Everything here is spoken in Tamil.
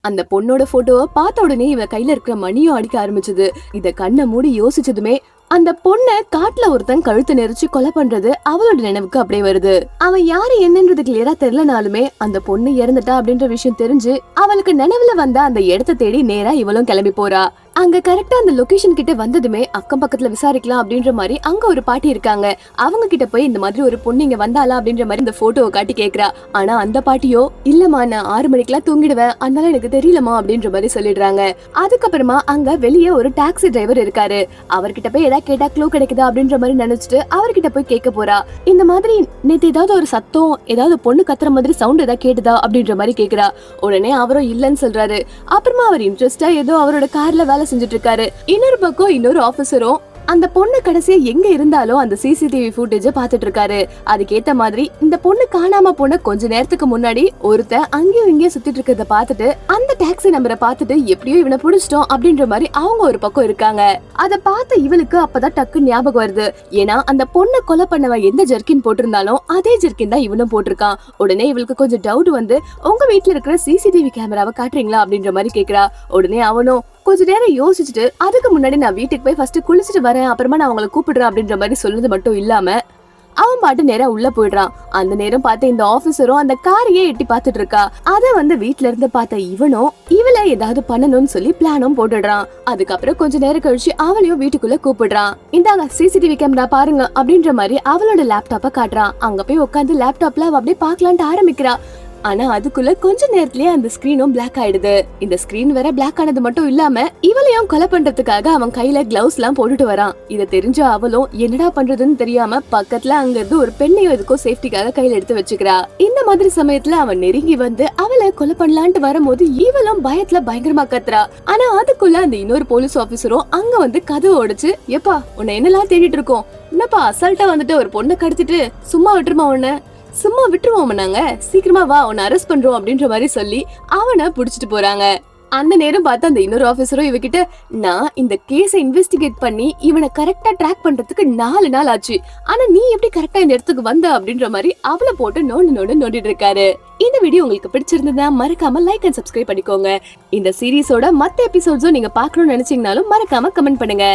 அந்த பொண்ணோட போட்டோவை பார்த்த உடனே இவ கையில இருக்கிற மணியும் அடிக்க ஆரம்பிச்சது. இத கண்ணை மூடி யோசிச்சதுமே அந்த பொண்ண காட்டுல ஒருத்தன் கழுத்து நெரிச்சு கொலை பண்றது அவளோட நினைவுக்கு அப்படியே வருது. அவன் யாரு என்னன்றது கிளியரா தெரியலனாலுமே அந்த பொண்ணு இறந்துட்டா அப்படின்ற விஷயம் தெரிஞ்சு அவளுக்கு நினைவுல வந்த அந்த இடத்த தேடி நேரா இவளும் கிளம்பி போறா. அங்க கரெக்டா அந்த லொகேஷன் கிட்ட வந்ததுமே அக்கம் பக்கத்துல விசாரிக்கலாம் அப்படின்ற மாதிரி அங்க ஒரு பாட்டி இருக்காங்க. அவங்க கிட்ட போய் இந்த மாதிரி ஒரு பொண்ணு இங்க வந்தாளா அப்படின்ற மாதிரி இந்த போட்டோவை காட்டி கேக்குறா. ஆனா அந்த பாட்டியோ இல்லம்மா நான் 6 மணிக்கெல்லாம் தூங்கிடுவேன், அதனால எனக்கு தெரியலமா அப்படின்ற மாதிரி சொல்லிடுறாங்க. அதுக்கப்புறமா அங்க வெளியே ஒரு டாக்ஸி டிரைவர் இருக்காரு. அவர்கிட்ட போய் ஏதாவது கேட்டா க்ளூ கிடைக்குதா அப்படின்ற மாதிரி நினைச்சிட்டு அவர்கிட்ட போய் கேட்க போறா. இந்த மாதிரி நேத்து ஏதாவது ஒரு சத்தம், ஏதாவது பொண்ணு கத்துற மாதிரி சவுண்ட் ஏதாவது கேட்டுதா அப்படின்ற மாதிரி கேக்குறா. உடனே அவரும் இல்லன்னு சொல்றாரு. அப்புறமா அவர் இன்ட்ரெஸ்டா ஏதோ அவரோட கார்ல வேலை செஞ்சுட்டு இருக்காரு. இன்னொரு பக்கம் இன்னொரு ஆபீசரும் அந்த பொண்ணு கடைசியா எங்க இருந்தாலும் அந்த சிசிடிவி ஃபுட்டேஜ பாத்துட்டு இருக்காரு. அதுக்கேத்த மாதிரி இந்த பொண்ணு காணாம போன கொஞ்ச நேரத்துக்கு முன்னாடி ஒருத்தன் அங்கேயும் இங்கேயும் சுத்திட்டு இருக்கிறத பாத்துட்டு அந்த டாக்ஸி நம்பரை பாத்துட்டு எப்படியோ இவனை புடிச்சிட்டோம் அப்படின்ற மாதிரி அவங்க ஒரு பக்கம் இருக்காங்க. அத பார்த்த இவளுக்கு அப்பதான் டக்கு ஞாபகம் வருது. ஏன்னா அந்த பொண்ணை கொலை பண்ணவன் எந்த ஜெர்கின் போட்டிருந்தாலும் அதே ஜெர்கின் தான் இவனும் போட்டிருக்கான். உடனே இவளுக்கு கொஞ்சம் டவுட் வந்து உங்க வீட்டுல இருக்கிற சிசிடிவி கேமராவை காட்டுறீங்களா அப்படின்ற மாதிரி கேக்குறா. உடனே அவனும் கொஞ்ச நேரம் யோசிச்சுட்டு அதுக்கு முன்னாடி நான் வீட்டுக்கு போய் ஃபர்ஸ்ட் குளிச்சுட்டு வரேன், அப்புறமா நான் உங்களை கூப்பிடுறேன் அப்படின்ற மாதிரி சொல்றது மட்டும் இல்லாம அவன் பாட்டு நேரம் உள்ள போயிடுறான். அந்த நேரம் பார்த்து இந்த ஆபீசரும் அந்த காரையே எட்டி பாத்துட்டு இருக்கா. அத வந்து வீட்டுல இருந்து பார்த்த இவனும் இவளை ஏதாவது பண்ணணும்னு சொல்லி பிளானும் போட்டுடுறான். அதுக்கப்புறம் கொஞ்ச நேரம் கழிச்சு அவளையும் வீட்டுக்குள்ள கூப்பிடுறான். இந்தாங்க சிசிடிவி கேமரா பாருங்க அப்படின்ற மாதிரி அவளோட லேப்டாப்ப காட்டுறான். அங்க போய் உட்காந்து லேப்டாப்ல அப்படியே பாக்கலான்ட்டு ஆரம்பிக்கிறா. ஆனா அதுக்குள்ள கொஞ்ச நேரத்திலேயே அந்த ஸ்கிரீனும் பிளாக் ஆயிடுது. இந்த ஸ்கிரீன் வேற பிளாக் ஆனது மட்டும் இல்லாம இவளையும் கொலை பண்றதுக்காக அவன் கையில கிளவுஸ் எல்லாம் போட்டுட்டு வரான். இத தெரிஞ்ச அவளும் என்னடா பண்றதுன்னு தெரியாம பக்கத்துல அங்க இருந்து ஒரு பெண்ணையும் எதுக்கோ சேஃப்டிக்காக கையில எடுத்து வச்சுக்கிறா. இந்த மாதிரி சமயத்துல அவன் நெருங்கி வந்து அவளை கொலை பண்ணலான்ட்டு வரும்போது இவளும் பயத்துல பயங்கரமா கத்துறா. ஆனா அதுக்குள்ள அந்த இன்னொரு போலீஸ் ஆபீசரும் அங்க வந்து கதவை உடைச்சு எப்பா உன்னை என்னெல்லாம் தேடிட்டு இருக்கோம், என்னப்பா அசால்ட்டா வந்துட்டு ஒரு பொண்ணை கடத்திட்டு சும்மா விட்டுருமா, உன்ன சும்மா விட்டுருவோம், நாங்க சீக்கிரமா வா உன்னை அரெஸ்ட் பண்றோம் அப்படின்ற மாதிரி சொல்லி அவனை புடிச்சிட்டு போறாங்க. அந்த நேரம் பார்த்து அந்த இன்னொரு ஆபீசரும் இவகிட்ட நான் இந்த கேஸை இன்வெஸ்டிகேட் பண்ணி இவனை கரெக்டா ட்ராக் பண்றதுக்கு 4 நாள் ஆச்சு, ஆனா நீ எப்படி கரெக்டா இந்த இடத்துக்கு வந்த அப்படின்ற மாதிரி அவளை போட்டு நோண்டிட்டு இருக்காரு. இந்த வீடியோ உங்களுக்கு பிடிச்சிருந்ததா மறக்காம லைக் அண்ட் சப்ஸ்கிரைப் பண்ணிக்கோங்க. இந்த சீரிஸோட மத்த எபிசோட்ஸும் நீங்க பாக்கணும்னு நினைச்சீங்கனாலும் மறக்காம கமெண்ட் பண்ணுங்க.